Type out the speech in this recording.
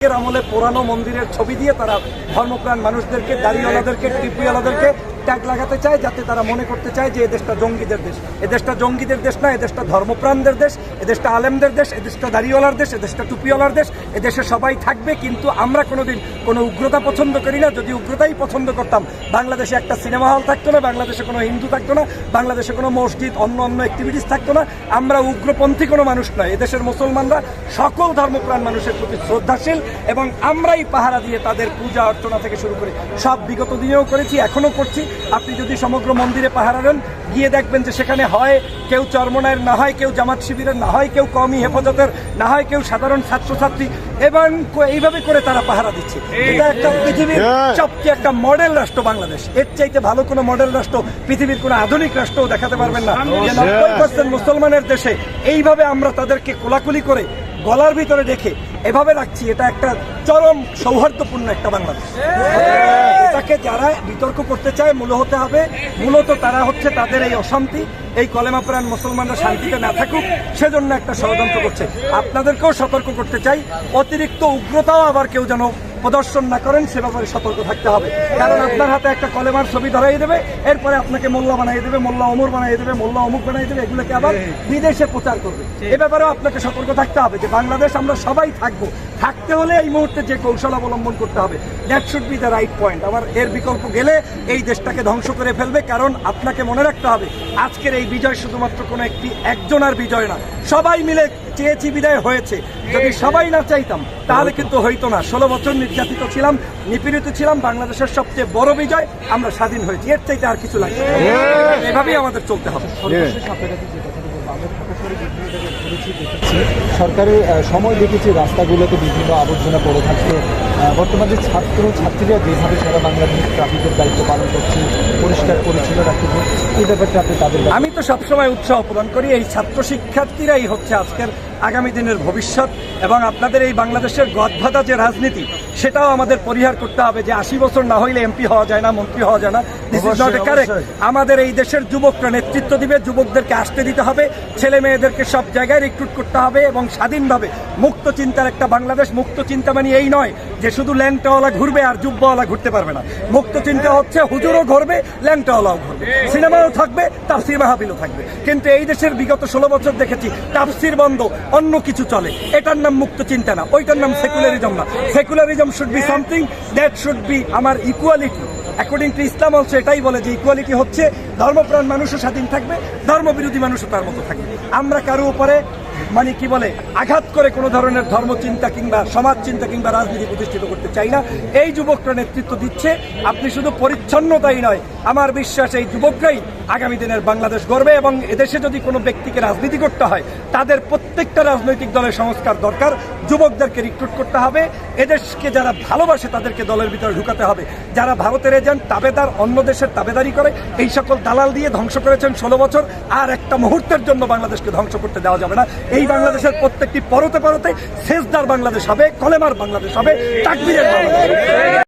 আমলে পুরানো মন্দিরের ছবি দিয়ে তারা ধর্মপ্রাণ মানুষদেরকে, দাড়িওয়ালাদেরকে, টিপিওয়ালাদেরকে ট্যাগ লাগাতে চায়, যাতে তারা মনে করতে চায় যে এদেশটা জঙ্গিদের দেশ। এদেশটা জঙ্গিদের দেশ না, এদেশটা ধর্মপ্রাণদের দেশ, এদেশটা আলেমদের দেশ, এদেশটা দাড়িওয়ালার দেশ, এদেশটা টুপিওয়ালার দেশ। এদেশে সবাই থাকবে, কিন্তু আমরা কোনোদিন কোনো উগ্রতা পছন্দ করি না। যদি উগ্রতাই পছন্দ করতাম, বাংলাদেশে একটা সিনেমা হল থাকতো না, বাংলাদেশে কোনো হিন্দু থাকতো না, বাংলাদেশে কোনো মসজিদ, অন্য অ্যাক্টিভিটিস থাকতো না। আমরা উগ্রপন্থী কোনো মানুষ নয়। এদেশের মুসলমানরা সকল ধর্মপ্রাণ মানুষের প্রতি শ্রদ্ধাশীল, এবং আমরাই পাহারা দিয়ে তাদের পূজা অর্চনা থেকে শুরু করে সব বিগত দিনেও করেছি, এখনও করছি। আপনি যদি সমগ্র মন্দিরে পাহারা দেন, গিয়ে দেখবেন যে সেখানে হয় কেউ চরমনায়ের, না হয় কেউ জামাত শিবিরের, না হয় কেউ কওমি হেফাজতের, না হয় কেউ সাধারণ ছাত্রছাত্রী, এবং এইভাবে করে তারা পাহারা দিচ্ছে। এটা একটা পৃথিবীর সবচেয়ে একটা মডেল রাষ্ট্র বাংলাদেশ। এর চাইতে ভালো কোনো মডেল রাষ্ট্র পৃথিবীর কোনো আধুনিক রাষ্ট্রও দেখাতে পারবেন না। 90% মুসলমানের দেশে এইভাবে আমরা তাদেরকে কোলাকুলি করে গলার ভিতরে রেখে এভাবে রাখছি। এটা একটা চরম সৌহার্দ্যপূর্ণ একটা বাংলাদেশ। এটাকে যারা বিতর্ক করতে চায় মূলত তারা হচ্ছে তাদের এই অশান্তি, এই কলেমাপ্রাণ মুসলমানরা শান্তিতে না থাকুক সেজন্য একটা ষড়যন্ত্র করছে। আপনাদেরকেও সতর্ক করতে চাই, অতিরিক্ত উগ্রতাও আবার কেউ যেন প্রদর্শন না করেন, সে ব্যাপারে সতর্ক থাকতে হবে। কারণ আপনার হাতে একটা কলেমার ছবি ধরাই দেবে, এরপরে আপনাকে মোল্লা বানাই দেবে, মোল্লা অমর বানাই দেবে, মোল্লা অমুক বানাই দেবে, এগুলোকে আবার বিদেশে প্রচার করবে। এ ব্যাপারেও আপনাকে সতর্ক থাকতে হবে যে বাংলাদেশ আমরা সবাই থাকবো। থাকতে হলে এই মুহূর্তে যে কৌশল অবলম্বন করতে হবে, that should B the right point. আবার এর বিকল্প গেলে এই দেশটাকে ধ্বংস করে ফেলবে। কারণ আপনাকে মনে রাখতে হবে, আজকের এই বিজয় শুধুমাত্র কোনো একজনের বিজয় না, সবাই মিলে চেয়েছি বিদায় হয়েছে। যদি সবাই না চাইতাম তাহলে কিন্তু হইতো না। 16 বছর নির্যাতিত ছিলাম, নিপীড়িত ছিলাম। বাংলাদেশের সবচেয়ে বড় বিজয়, আমরা স্বাধীন হয়েছি। এর চাইতে আর কিছু লাগবে, এভাবেই আমাদের চলতে হবে। সরকারের সময় দেখেছি রাস্তাগুলোতে বিভিন্ন আবর্জনা পড়ে থাকছে। বর্তমানে ছাত্রছাত্রীরা যেভাবে সারা বাংলাদেশ ট্রাফিকের দায়িত্ব পালন করছে, পরিষ্কার পরিচ্ছন্ন রাখতে, এই ব্যাপারটা আপনি তাদের, আমি তো সবসময় উৎসাহ প্রদান করি। এই ছাত্র শিক্ষার্থীরাই হচ্ছে আজকের আগামী দিনের ভবিষ্যৎ, এবং আপনাদের এই বাংলাদেশের গদবাঁধা যে রাজনীতি, সেটাও আমাদের পরিহার করতে হবে। যে 80 বছর না হইলে এমপি হওয়া যায় না, মন্ত্রী হওয়া যায় না, দিস ইজ নট কারেক্ট। আমাদের এই দেশের যুবকরা নেতৃত্ব দিবে, যুবকদেরকে আসতে দিতে হবে, ছেলে মেয়েদেরকে সব জায়গায় রিক্রুট করতে হবে, এবং স্বাধীনভাবে মুক্ত চিন্তার একটা বাংলাদেশ। মুক্ত চিন্তা মানে এই নয় যে শুধু ল্যাংটাওয়ালা ঘুরবে আর জুব্বাওয়ালা ঘুরতে পারবে না। মুক্ত চিন্তা হচ্ছে হুজুরও ঘুরবে, ল্যাংটাওয়ালাও ঘুরবে, সিনেমাও থাকবে, তাফসির মাহফিলও থাকবে। কিন্তু এই দেশের বিগত 16 বছর দেখেছি তাফসির বন্ধ, অন্য কিছু চলে। এটার নাম মুক্ত চিন্তা না, ওইটার নাম সেকুলারিজম না। Secularism should be something that should be আমার equality. According to Islam also এটাই বলে যে ইকুয়ালিটি হচ্ছে ধর্মপ্রাণ মানুষও স্বাধীন থাকবে, ধর্মবিরোধী মানুষও তার মতো থাকবে। আমরা কারো উপরে আঘাত করে কোনো ধরনের ধর্মচিন্তা কিংবা সমাজ চিন্তা কিংবা রাজনীতি প্রতিষ্ঠিত করতে চাই না। এই যুবকরা নেতৃত্ব দিচ্ছে। আপনি শুধু পরিচ্ছন্নতাই নয়, আমার বিশ্বাস এই যুবকরাই আগামী দিনের বাংলাদেশ গড়বে। এবং এদেশে যদি কোনো ব্যক্তিকে রাজনীতি করতে হয়, তাদের প্রত্যেকটা রাজনৈতিক দলের সংস্কার দরকার। যুবকদেরকে রিক্রুট করতে হবে। এদেশকে যারা ভালোবাসে তাদেরকে দলের ভিতরে ঢুকাতে হবে। যারা ভারতের এজেন্ট, তাবেদার, অন্য দেশের তাবেদারি করে, এই সকল দালাল দিয়ে ধ্বংস করেছেন 16 বছর, আর একটা মুহূর্তের জন্য বাংলাদেশকে ধ্বংস করতে দেওয়া যাবে না। এই বাংলাদেশের প্রত্যেকটি পরতে সেজদার বাংলাদেশ হবে, কলেমার বাংলাদেশ হবে, তাকবীরের বাংলাদেশ হবে।